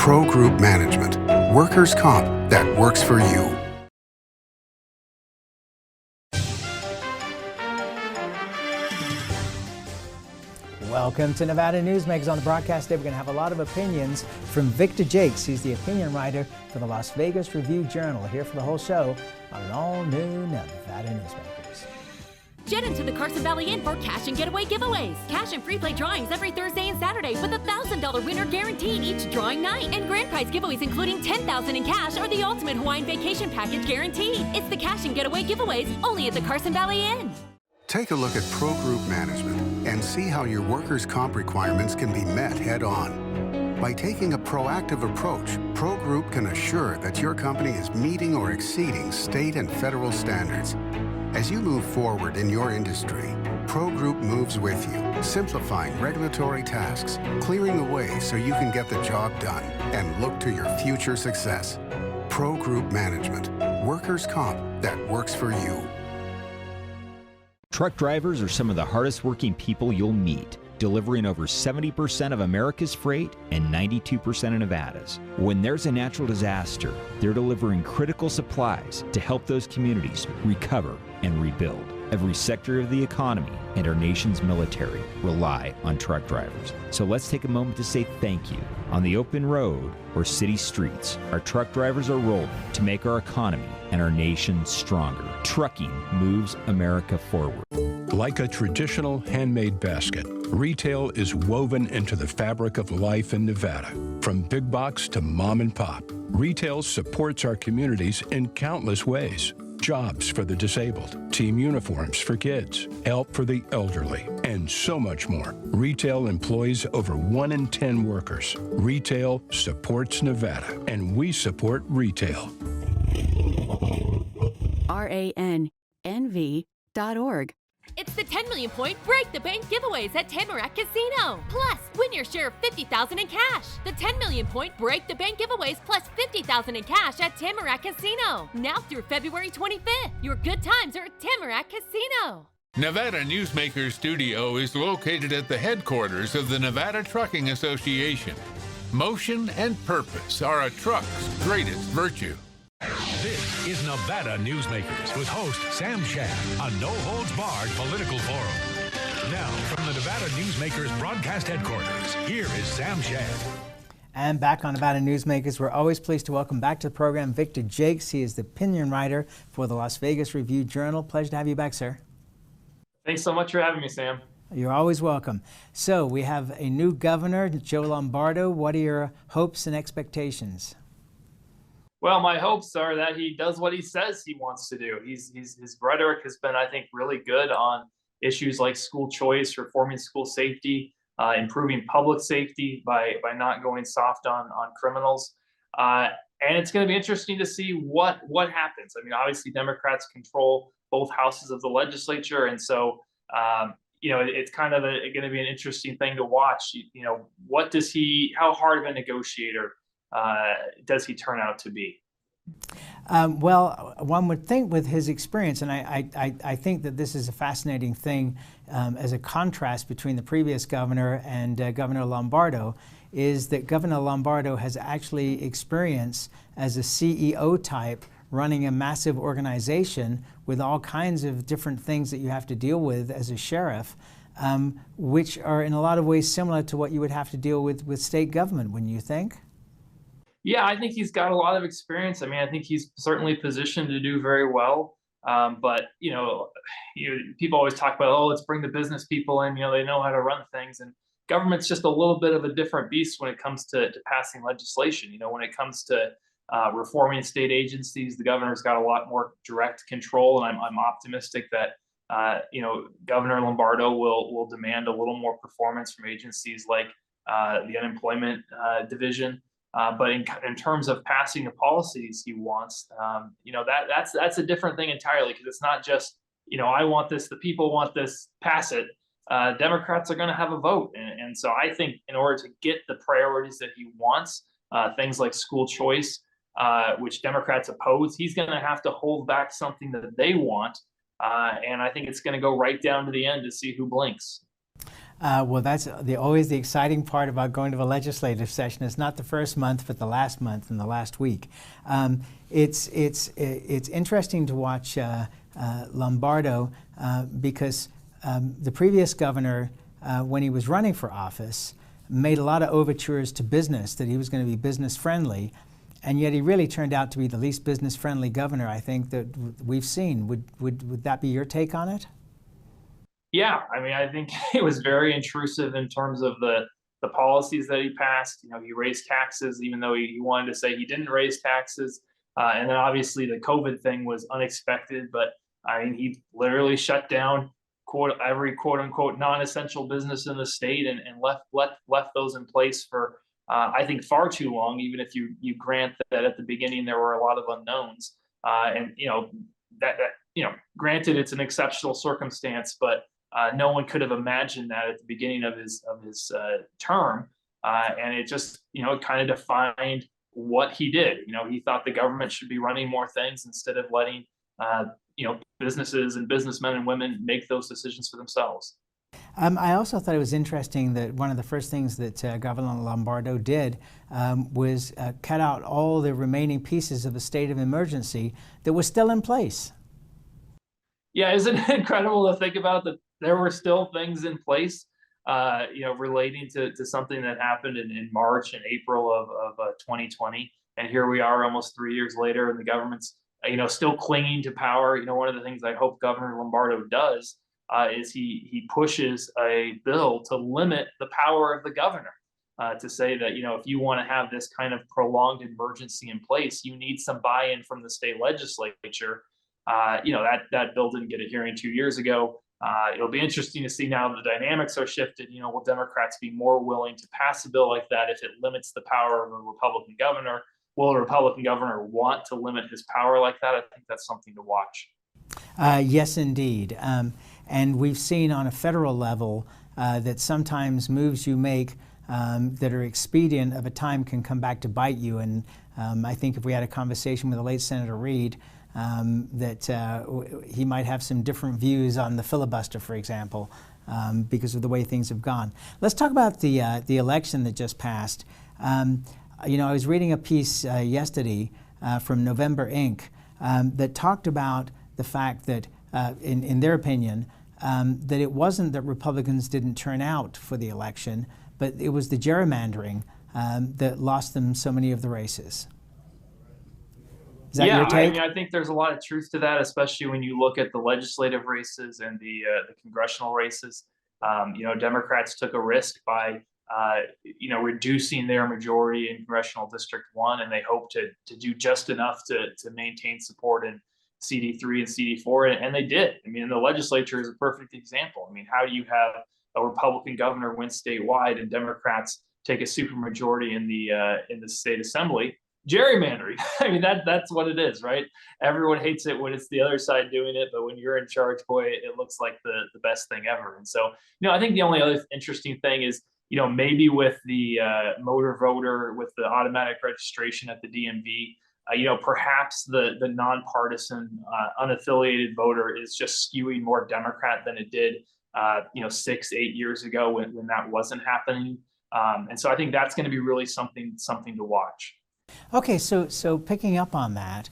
Pro Group Management, workers' comp that works for you. Welcome to Nevada Newsmakers. On the broadcast today, we're going to have a lot of opinions from Victor Joecks. He's the opinion writer for the Las Vegas Review-Journal, here for the whole show on an all-new Nevada Newsmakers. Jet into the Carson Valley Inn for cash and getaway giveaways. Cash and free play drawings every Thursday and Saturday with a $1,000 winner guaranteed each drawing night. And grand prize giveaways including $10,000 in cash or the ultimate Hawaiian vacation package guaranteed. It's the cash and getaway giveaways only at the Carson Valley Inn. Take a look at Pro Group Management and see how your workers' comp requirements can be met head-on. By taking a proactive approach, Pro Group can assure that your company is meeting or exceeding state and federal standards. As you move forward in your industry, Pro Group moves with you, simplifying regulatory tasks, clearing the way so you can get the job done and look to your future success. Pro Group Management, workers' comp that works for you. Truck drivers are some of the hardest working people you'll meet, delivering over 70% of America's freight and 92% of Nevada's. When there's a natural disaster, they're delivering critical supplies to help those communities recover and rebuild. Every sector of the economy and our nation's military rely on truck drivers. So let's take a moment to say thank you. On the open road or city streets, our truck drivers are rolling to make our economy and our nation stronger. Trucking moves America forward. Like a traditional handmade basket, retail is woven into the fabric of life in Nevada. From big box to mom and pop, retail supports our communities in countless ways. Jobs for the disabled, team uniforms for kids, help for the elderly, and so much more. Retail employs over 1 in 10 workers. Retail supports Nevada, and we support retail. RANNV.org. It's the 10 million point Break the Bank giveaways at Tamarack Casino. Plus, win your share of $50,000 in cash. The 10 million point Break the Bank giveaways plus $50,000 in cash at Tamarack Casino. Now through February 25th. Your good times are at Tamarack Casino. Nevada Newsmakers Studio is located at the headquarters of the Nevada Trucking Association. Motion and purpose are a truck's greatest virtue. This is Nevada Newsmakers with host Sam Shad, a no-holds-barred political forum. Now, from the Nevada Newsmakers broadcast headquarters, here is Sam Shad. And back on Nevada Newsmakers, we're always pleased to welcome back to the program Victor Joecks. He is the opinion writer for the Las Vegas Review-Journal. Pleasure to have you back, sir. Thanks so much for having me, Sam. You're always welcome. So we have a new governor, Joe Lombardo. What are your hopes and expectations? Well, my hopes are that he does what he says he wants to do. His rhetoric has been, I think, really good on issues like school choice, reforming school safety, improving public safety by not going soft on criminals. And it's going to be interesting to see what happens. I mean, obviously, Democrats control both houses of the legislature, and so it's kind of going to be an interesting thing to watch. How hard of a negotiator does he turn out to be? Well, one would think with his experience, and I think that this is a fascinating thing as a contrast between the previous governor and Governor Lombardo, is that Governor Lombardo has actually experience as a CEO type running a massive organization with all kinds of different things that you have to deal with as a sheriff, which are in a lot of ways similar to what you would have to deal with state government, wouldn't you think? Yeah, I think he's got a lot of experience. I mean, I think he's certainly positioned to do very well. But people always talk about, let's bring the business people in. They know how to run things, and government's just a little bit of a different beast when it comes to passing legislation. When it comes to reforming state agencies, the governor's got a lot more direct control, and I'm optimistic that Governor Lombardo will demand a little more performance from agencies like the unemployment division. But in terms of passing the policies he wants, that's a different thing entirely, because it's not just, I want this, the people want this, pass it. Democrats are going to have a vote. And so I think in order to get the priorities that he wants, things like school choice, which Democrats oppose, he's going to have to hold back something that they want. And I think it's going to go right down to the end to see who blinks. Well, that's always the exciting part about going to a legislative session. It's not the first month, but the last month and the last week. It's interesting to watch Lombardo because the previous governor, when he was running for office, made a lot of overtures to business that he was going to be business friendly, and yet he really turned out to be the least business friendly governor I think that we've seen. Would that be your take on it? Yeah, I mean, I think it was very intrusive in terms of the policies that he passed. You know, he raised taxes, even though he wanted to say he didn't raise taxes. And then obviously the COVID thing was unexpected, but I mean, he literally shut down every quote unquote non-essential business in the state and left those in place for I think far too long. Even if you grant that at the beginning there were a lot of unknowns, and you know that you know, granted it's an exceptional circumstance, but no one could have imagined that at the beginning of his term, and it just, you know, it kind of defined what he did. You know, he thought the government should be running more things instead of letting you know, businesses and businessmen and women make those decisions for themselves. I also thought it was interesting that one of the first things that Governor Lombardo did was cut out all the remaining pieces of the state of emergency that was still in place. Yeah, isn't it incredible to think about that there were still things in place, you know, relating to something that happened in March and April of 2020, and here we are almost 3 years later, and the government's you know, still clinging to power. You know, one of the things I hope Governor Lombardo does is he pushes a bill to limit the power of the governor, to say that, you know, if you want to have this kind of prolonged emergency in place, you need some buy-in from the state legislature. You know, that bill didn't get a hearing 2 years ago. It'll be interesting to see now the dynamics are shifted. You know, will Democrats be more willing to pass a bill like that if it limits the power of a Republican governor? Will a Republican governor want to limit his power like that? I think that's something to watch. Yes, indeed. And we've seen on a federal level that sometimes moves you make that are expedient of a time can come back to bite you. And I think if we had a conversation with the late Senator Reid, that he might have some different views on the filibuster, for example, because of the way things have gone. Let's talk about the election that just passed. You know, I was reading a piece yesterday from November Inc. That talked about the fact that, in their opinion, that it wasn't that Republicans didn't turn out for the election, but it was the gerrymandering that lost them so many of the races. Is that your take? I mean, I think there's a lot of truth to that, especially when you look at the legislative races and the congressional races. You know, Democrats took a risk by you know, reducing their majority in Congressional District 1, and they hope to do just enough to maintain support in CD3 and CD4, and they did. I mean, the legislature is a perfect example. I mean, how do you have a Republican governor win statewide and Democrats take a supermajority in the state assembly? Gerrymandering. I mean, that's what it is, right? Everyone hates it when it's the other side doing it, but when you're in charge, boy, it looks like the best thing ever. And so, you know, I think the only other interesting thing is, you know, maybe with the motor voter, with the automatic registration at the DMV, you know, perhaps the nonpartisan, unaffiliated voter is just skewing more Democrat than it did, you know, 6-8 years ago when that wasn't happening. And so I think that's going to be really something to watch. Okay, so picking up on that,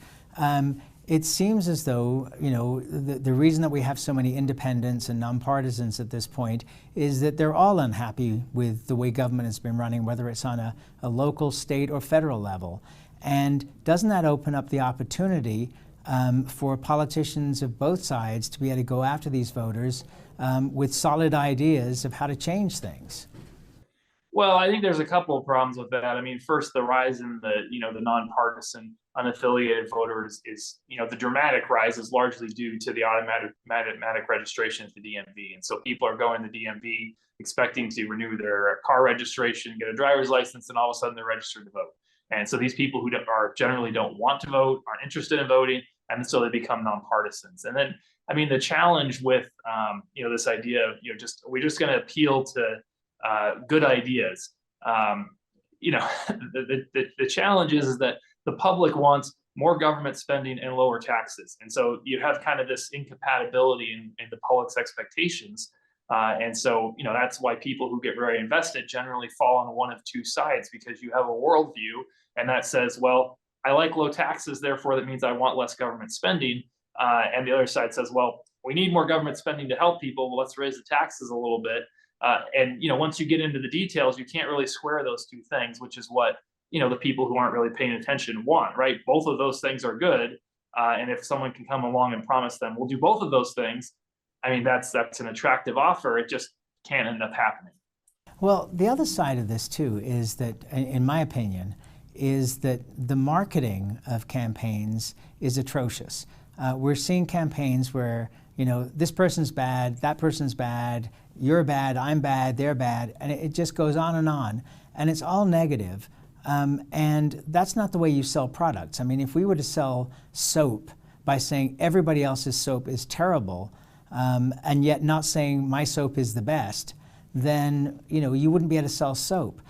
it seems as though, you know, the reason that we have so many independents and nonpartisans at this point is that they're all unhappy with the way government has been running, whether it's on a local, state, or federal level. And doesn't that open up the opportunity for politicians of both sides to be able to go after these voters with solid ideas of how to change things? Well, I think there's a couple of problems with that. I mean, first, the rise in the nonpartisan, unaffiliated voters is, you know, the dramatic rise is largely due to the automatic registration at the DMV. And so people are going to the DMV expecting to renew their car registration, get a driver's license, and all of a sudden they're registered to vote. And so these people who generally don't want to vote, aren't interested in voting, and so they become nonpartisans. And then, I mean, the challenge with, you know, this idea of, you know, we're just going to appeal to good ideas. You know, the challenge is that the public wants more government spending and lower taxes. And so you have kind of this incompatibility in the public's expectations And so, that's why people who get very invested generally fall on one of two sides, because you have a worldview and that says, well, I like low taxes, therefore that means I want less government spending. And the other side says, well, we need more government spending to help people. Well, let's raise the taxes a little bit. And once you get into the details, you can't really square those two things, which is what the people who aren't really paying attention want, right? Both of those things are good. And if someone can come along and promise them, we'll do both of those things, I mean, that's an attractive offer. It just can't end up happening. Well, the other side of this too is that, in my opinion, is that the marketing of campaigns is atrocious. We're seeing campaigns where, this person's bad, that person's bad, you're bad, I'm bad, they're bad, and it just goes on, and it's all negative. And that's not the way you sell products. I mean, if we were to sell soap by saying everybody else's soap is terrible, and yet not saying my soap is the best, then you wouldn't be able to sell soap.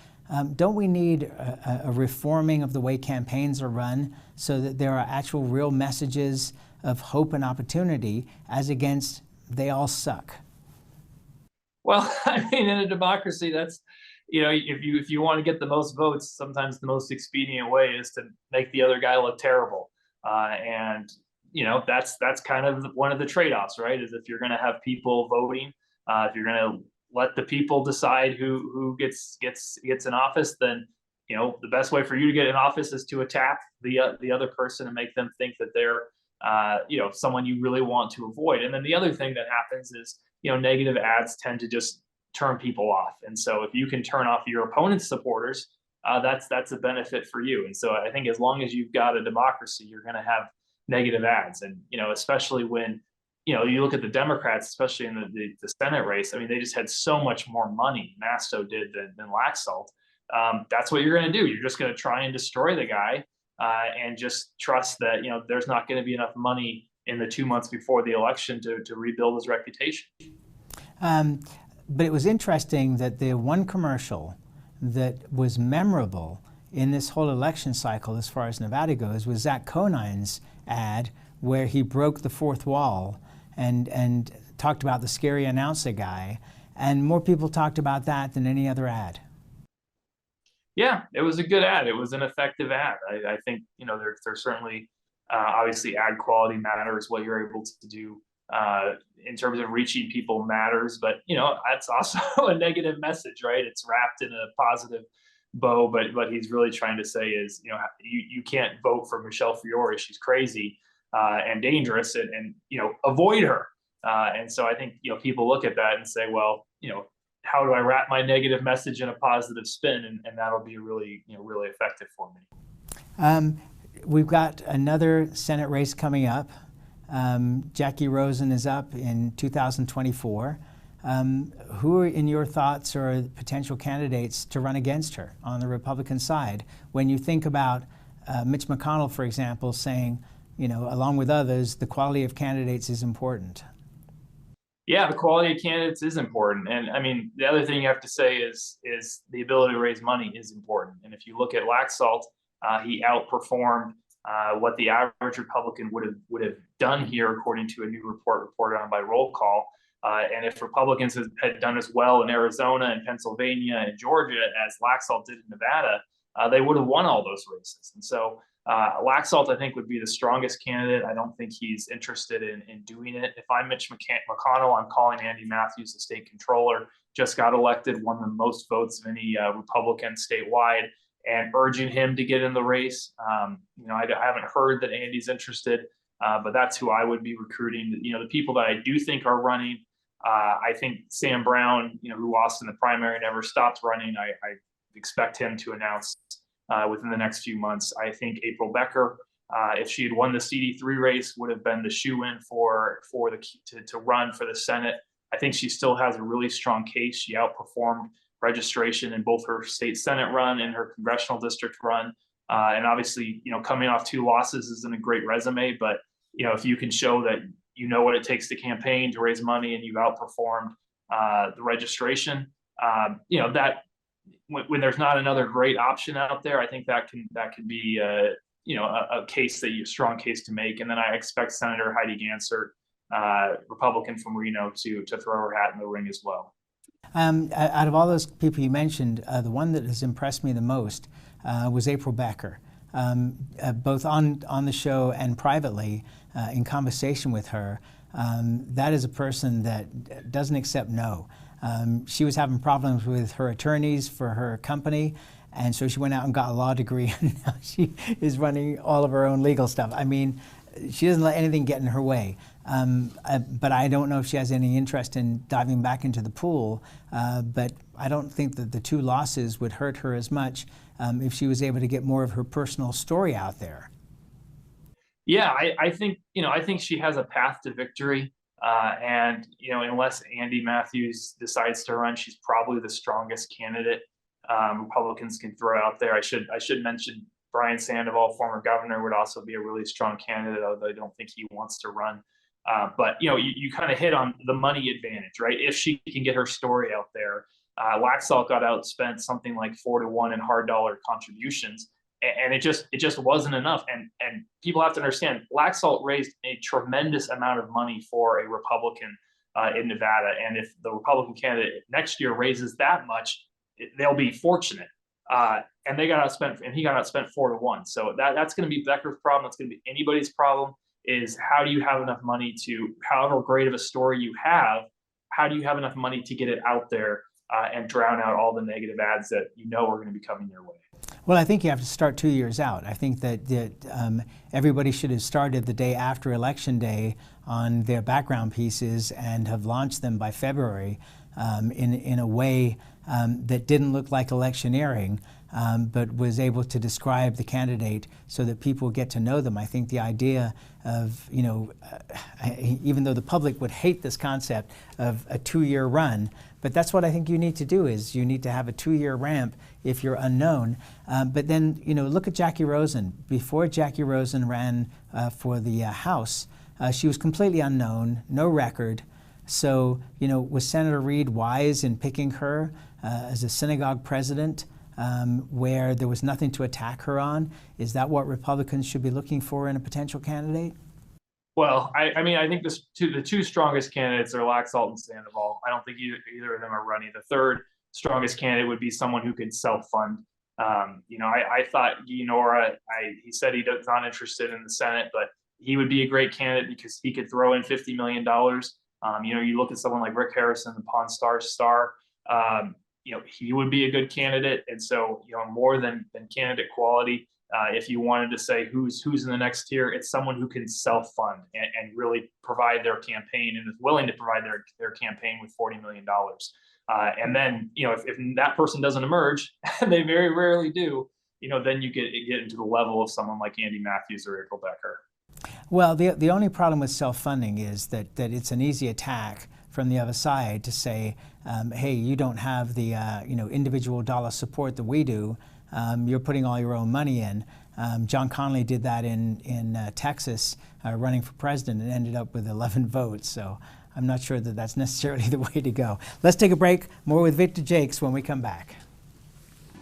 Don't we need a reforming of the way campaigns are run so that there are actual real messages of hope and opportunity as against they all suck? Well, I mean, in a democracy, that's, if you want to get the most votes, sometimes the most expedient way is to make the other guy look terrible. And that's kind of one of the trade-offs, right? Is if you're going to have people voting, if you're going to let the people decide who gets in office, then the best way for you to get in office is to attack the other person and make them think that they're someone you really want to avoid. And then the other thing that happens is negative ads tend to just turn people off. And so if you can turn off your opponent's supporters, that's a benefit for you. And so I think as long as you've got a democracy, you're going to have negative ads. And especially when you look at the Democrats, especially in the Senate race, I mean, they just had so much more money, Masto did, than Laxalt. That's what you're going to do. You're just going to try and destroy the guy and just trust that there's not going to be enough money in the 2 months before the election to rebuild his reputation. But it was interesting that the one commercial that was memorable in this whole election cycle, as far as Nevada goes, was Zach Conine's ad where he broke the fourth wall and talked about the scary announcer guy. And more people talked about that than any other ad. Yeah, it was a good ad. It was an effective ad. I think, there's certainly, obviously ad quality matters, what you're able to do in terms of reaching people matters, but that's also a negative message, right? It's wrapped in a positive bow, but what he's really trying to say is, you can't vote for Michelle Fiore. She's crazy and dangerous, and avoid her. And so I think people look at that and say, well, how do I wrap my negative message in a positive spin, and that'll be really really effective for me. We've got another Senate race coming up. Jackie Rosen is up in 2024. Who are, in your thoughts, are potential candidates to run against her on the Republican side? When you think about Mitch McConnell, for example, saying, along with others, the quality of candidates is important. Yeah, the quality of candidates is important. And I mean, the other thing you have to say is the ability to raise money is important. And if you look at Laxalt, he outperformed what the average Republican would have done here, according to a new report reported on by Roll Call. And if Republicans had done as well in Arizona and Pennsylvania and Georgia as Laxalt did in Nevada, they would have won all those races. And so Laxalt, I think, would be the strongest candidate. I don't think he's interested in doing it. If I'm Mitch McConnell, I'm calling Andy Matthews the state controller, just got elected, won the most votes of any Republican statewide, and urging him to get in the race. I haven't heard that Andy's interested, but that's who I would be recruiting. The people that I do think are running, I think Sam Brown, who lost in the primary, never stopped running. I expect him to announce within the next few months. I think April Becker, if she had won the CD3 race, would have been the shoe-in to run for the Senate. I think she still has a really strong case. She outperformed registration in both her state Senate run and her congressional district run. And obviously, coming off 2 losses isn't a great resume, but if you can show that what it takes to campaign, to raise money, and you've outperformed the registration, that when there's not another great option out there, I think that can be a strong case to make. And then I expect Senator Heidi Gansert Republican from Reno to throw her hat in the ring as well. Out of all those people you mentioned, the one that has impressed me the most was April Becker. Both on the show and privately, in conversation with her, that is a person that doesn't accept no. She was having problems with her attorneys for her company, and so she went out and got a law degree, and now she is running all of her own legal stuff. I mean, she doesn't let anything get in her way. But I don't know if she has any interest in diving back into the pool. But I don't think that the 2 losses would hurt her as much if she was able to get more of her personal story out there. Yeah, I think she has a path to victory. And unless Andy Matthews decides to run, she's probably the strongest candidate Republicans can throw out there. I should mention Brian Sandoval, former governor, would also be a really strong candidate, although I don't think he wants to run. But you kind of hit on the money advantage, right? If she can get her story out there, Laxalt got outspent something like 4-1 in hard dollar contributions, and it just wasn't enough. And people have to understand, Laxalt raised a tremendous amount of money for a Republican in Nevada, and if the Republican candidate next year raises that much, they'll be fortunate. And they got outspent, and he got outspent 4-1. So that's going to be Becker's problem. That's going to be anybody's problem. Is how do you have enough money to, however great of a story you have, how do you have enough money to get it out there and drown out all the negative ads that are going to be coming your way? Well, I think you have to start 2 years out. I think that everybody should have started the day after Election Day on their background pieces and have launched them by February in a way that didn't look like electioneering, but was able to describe the candidate so that people get to know them. I think the idea of, even though the public would hate this concept of a 2-year run, but that's what I think you need to do, is you need to have a 2-year ramp if you're unknown. But then, look at Jackie Rosen. Before Jackie Rosen ran for the House, she was completely unknown, no record. So, was Senator Reid wise in picking her as a synagogue president where there was nothing to attack her on? Is that what Republicans should be looking for in a potential candidate? Well, I think the 2 strongest candidates are Laxalt and Sandoval. I don't think either of them are running. The third strongest candidate would be someone who could self-fund. I thought Guy Nora, he said he's not interested in the Senate, but he would be a great candidate because he could throw in $50 million. You look at someone like Rick Harrison, the Pawn Stars star, he would be a good candidate. And so, more than candidate quality, if you wanted to say who's in the next tier, it's someone who can self-fund and really provide their campaign and is willing to provide their campaign with $40 million. And then, if that person doesn't emerge, and they very rarely do, then you get into the level of someone like Andy Matthews or April Becker. Well, the only problem with self-funding is that it's an easy attack from the other side to say, hey, you don't have the individual dollar support that we do. You're putting all your own money in. John Connally did that in Texas, running for president, and ended up with 11 votes. So I'm not sure that that's necessarily the way to go. Let's take a break. More with Victor Joecks when we come back.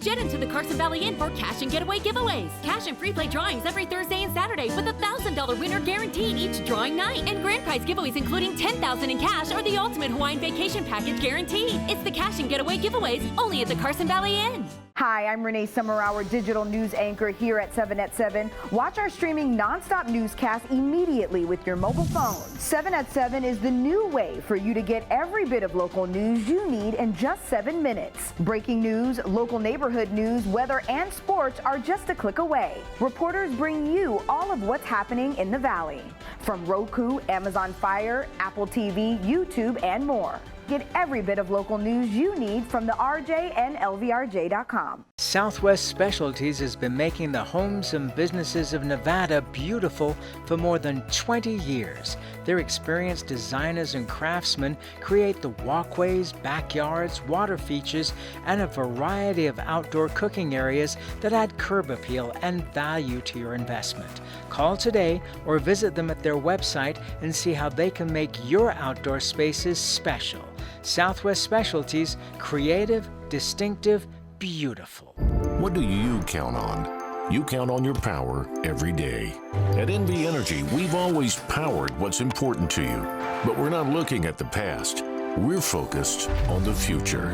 Jet into the Carson Valley Inn for cash and getaway giveaways. Cash and free play drawings every Thursday and Saturday with a $1,000 winner guaranteed each drawing night. And grand prize giveaways including $10,000 in cash or the ultimate Hawaiian vacation package guaranteed. It's the cash and getaway giveaways only at the Carson Valley Inn. Hi, I'm Renee Summerhour, digital news anchor here at 7 at 7. Watch our streaming nonstop newscast immediately with your mobile phone. 7 at 7 is the new way for you to get every bit of local news you need in just 7 minutes. Breaking news, local neighborhood news, weather, and sports are just a click away. Reporters bring you all of what's happening in the Valley. From Roku, Amazon Fire, Apple TV, YouTube, and more. Get every bit of local news you need from the RJ and LVRJ.com. Southwest Specialties has been making the homes and businesses of Nevada beautiful for more than 20 years. Their experienced designers and craftsmen create the walkways, backyards, water features, and a variety of outdoor cooking areas that add curb appeal and value to your investment. Call today or visit them at their website and see how they can make your outdoor spaces special. Southwest Specialties, creative, distinctive, beautiful. What do you count on? you count on your power every day. At NV Energy, we've always powered what's important to you, but we're not looking at the past. We're focused on the future.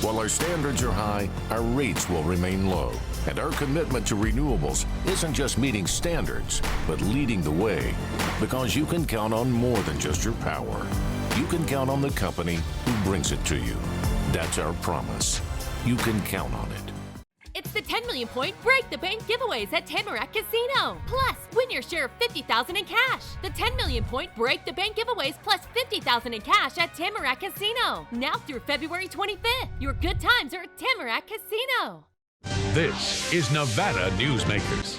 While our standards are high, our rates will remain low. And our commitment to renewables isn't just meeting standards, but leading the way. Because you can count on more than just your power. You can count on the company who brings it to you. That's our promise. You can count on it. It's the 10 million point Break the Bank giveaways at Tamarack Casino. Plus, win your share of $50,000 in cash. The 10 million point Break the Bank giveaways plus $50,000 in cash at Tamarack Casino. Now through February 25th. Your good times are at Tamarack Casino. This is Nevada Newsmakers.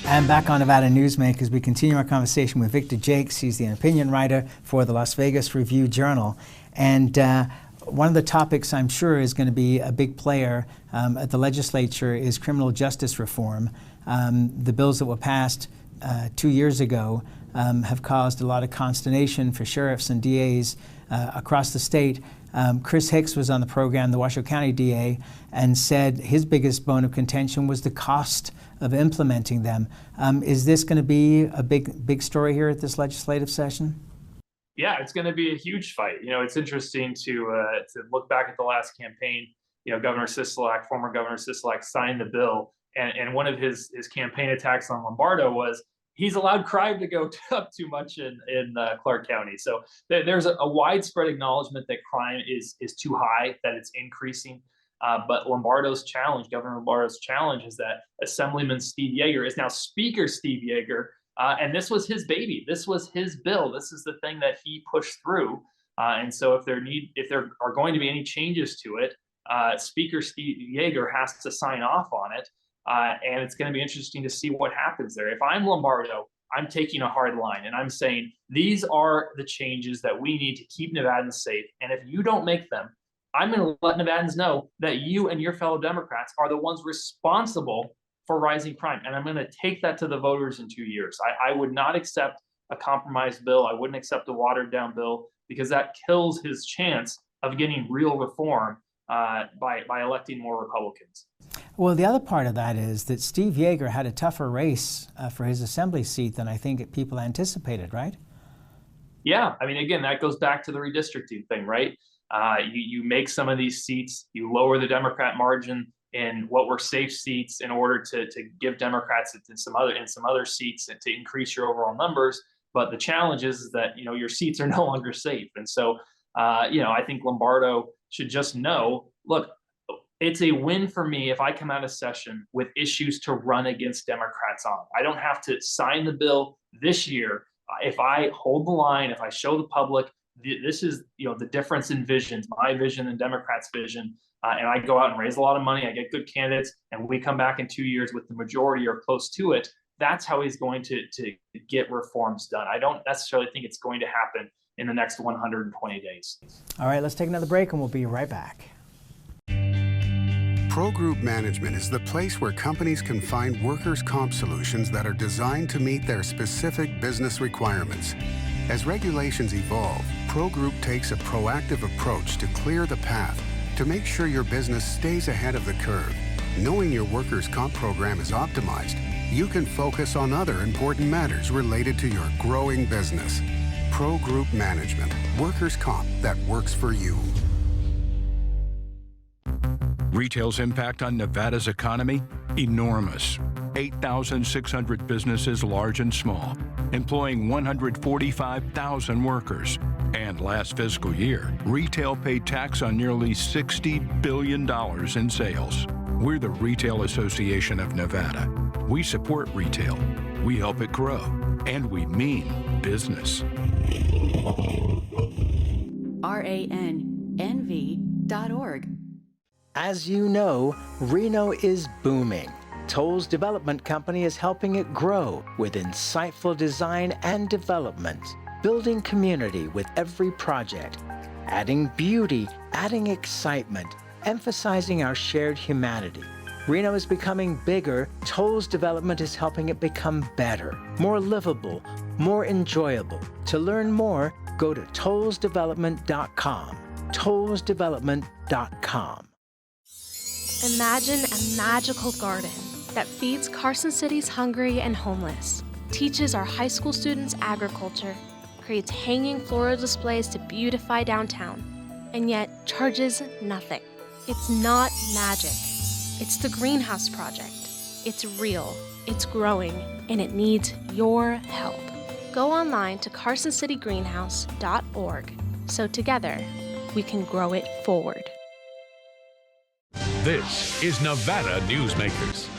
And back on Nevada Newsmakers, we continue our conversation with Victor Joecks. He's the opinion writer for the Las Vegas Review-Journal. And one of the topics I'm sure is going to be a big player at the legislature is criminal justice reform. The bills that were passed 2 years ago have caused a lot of consternation for sheriffs and DAs across the state. Chris Hicks was on the program, the Washoe County DA, and said his biggest bone of contention was the cost of implementing them. Is this going to be a big story here at this legislative session? Yeah, it's going to be a huge fight. You know, it's interesting to look back at the last campaign. You know, former Governor Sisolak signed the bill, and one of his campaign attacks on Lombardo was he's allowed crime to go up too much in Clark County. So there's a widespread acknowledgement that crime is too high, that it's increasing. But Governor Lombardo's challenge is that Assemblyman Steve Yeager is now Speaker Steve Yeager. And this was his baby. This was his bill. This is the thing that he pushed through. And so if there are going to be any changes to it, Speaker Steve Yeager has to sign off on it. And it's going to be interesting to see what happens there. If I'm Lombardo, I'm taking a hard line and I'm saying these are the changes that we need to keep Nevadans safe. And if you don't make them, I'm going to let Nevadans know that you and your fellow Democrats are the ones responsible for rising crime. And I'm going to take that to the voters in 2 years. I would not accept a compromised bill. I wouldn't accept a watered down bill because that kills his chance of getting real reform by electing more Republicans. Well, the other part of that is that Steve Yeager had a tougher race for his assembly seat than I think people anticipated, right? Yeah, I mean, again, that goes back to the redistricting thing, right? You make some of these seats, you lower the Democrat margin in what were safe seats in order to give Democrats in some other seats and to increase your overall numbers. But the challenge is that, you know, your seats are no longer safe. And so, you know, I think Lombardo should just know, look, it's a win for me if I come out of session with issues to run against Democrats on. I don't have to sign the bill this year. If I hold the line, if I show the public, this is, you know, the difference in visions, my vision and Democrats' vision, and I go out and raise a lot of money, I get good candidates, and we come back in 2 years with the majority or close to it, that's how he's going to get reforms done. I don't necessarily think it's going to happen in the next 120 days. All right, let's take another break and we'll be right back. Pro Group Management is the place where companies can find workers' comp solutions that are designed to meet their specific business requirements. As regulations evolve, Pro Group takes a proactive approach to clear the path to make sure your business stays ahead of the curve. Knowing your workers' comp program is optimized, you can focus on other important matters related to your growing business. Pro Group Management, workers' comp that works for you. Retail's impact on Nevada's economy? Enormous. 8,600 businesses, large and small, employing 145,000 workers. And last fiscal year, retail paid tax on nearly $60 billion in sales. We're the Retail Association of Nevada. We support retail, we help it grow, and we mean business. RANNV.org. As you know, Reno is booming. Toll's development company is helping it grow with insightful design and development, building community with every project, adding beauty, adding excitement, emphasizing our shared humanity. Reno is becoming bigger. Toll's development is helping it become better, more livable, more enjoyable. To learn more, go to tollsdevelopment.com. tollsdevelopment.com. Imagine a magical garden that feeds Carson City's hungry and homeless, teaches our high school students agriculture, creates hanging floral displays to beautify downtown, and yet charges nothing. It's not magic. It's the Greenhouse Project. It's real, it's growing, and it needs your help. Go online to carsоncitygreenhouse.org so together we can grow it forward. This is Nevada Newsmakers.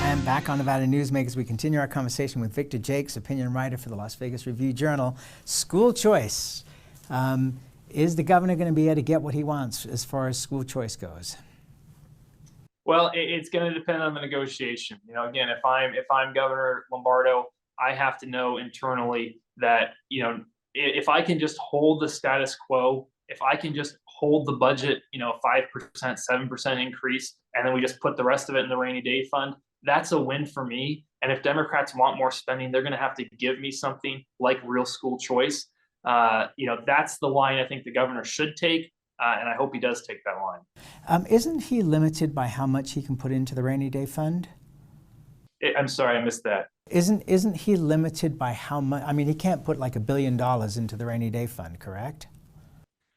And back on Nevada Newsmakers, we continue our conversation with Victor Joecks, opinion writer for the Las Vegas Review-Journal. School choice. Is the governor going to be able to get what he wants as far as school choice goes? Well, it's going to depend on the negotiation. You know, again, if I'm Governor Lombardo, I have to know internally that, you know, if I can just hold the status quo, if I can just hold the budget, you know, 5%, 7% increase, and then we just put the rest of it in the rainy day fund, that's a win for me. And if Democrats want more spending, they're going to have to give me something like real school choice. You know, that's the line I think the governor should take. And I hope he does take that line. Isn't he limited by how much he can put into the rainy day fund? I'm sorry, I missed that. Isn't he limited by how much? I mean, he can't put like $1 billion into the rainy day fund, correct?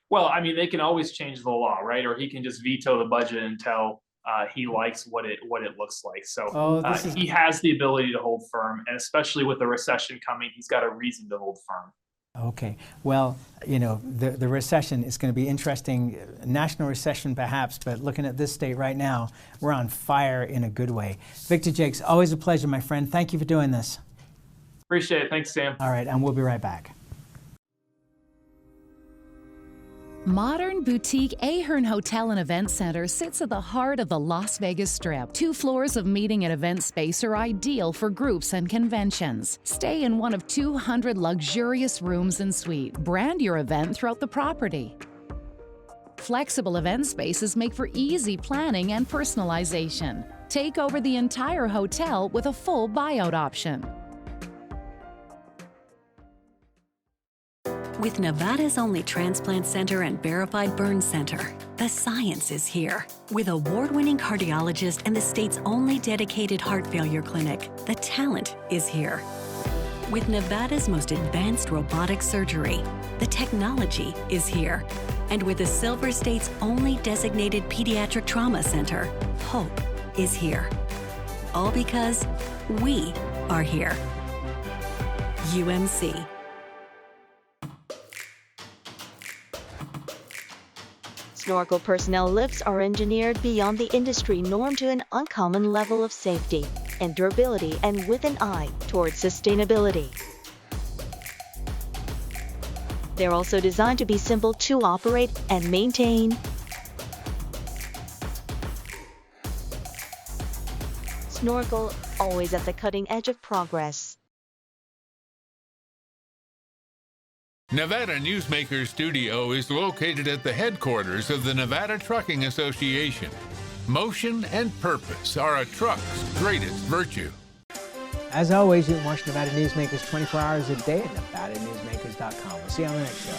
Well, I mean, they can always change the law, right? Or he can just veto the budget until he likes what it looks like. So he has the ability to hold firm, and especially with the recession coming, he's got a reason to hold firm. Okay. Well, you know, the recession is going to be interesting. National recession, perhaps, but looking at this state right now, we're on fire in a good way. Victor Joecks, always a pleasure, my friend. Thank you for doing this. Appreciate it. Thanks, Sam. All right, and we'll be right back. Modern boutique Ahern Hotel and Event Center sits at the heart of the Las Vegas Strip. 2 floors of meeting and event space are ideal for groups and conventions. Stay in one of 200 luxurious rooms and suites. Brand your event throughout the property. Flexible event spaces make for easy planning and personalization. Take over the entire hotel with a full buyout option. With Nevada's only transplant center and verified burn center, the science is here. With award-winning cardiologist and the state's only dedicated heart failure clinic, the talent is here. With Nevada's most advanced robotic surgery, the technology is here. And with the Silver State's only designated pediatric trauma center, hope is here. All because we are here. UMC. Snorkel personnel lifts are engineered beyond the industry norm to an uncommon level of safety and durability, and with an eye towards sustainability. They're also designed to be simple to operate and maintain. Snorkel, always at the cutting edge of progress. Nevada Newsmakers Studio is located at the headquarters of the Nevada Trucking Association. Motion and purpose are a truck's greatest virtue. As always, you can watch Nevada Newsmakers 24 hours a day at NevadaNewsmakers.com. We'll see you on the next show.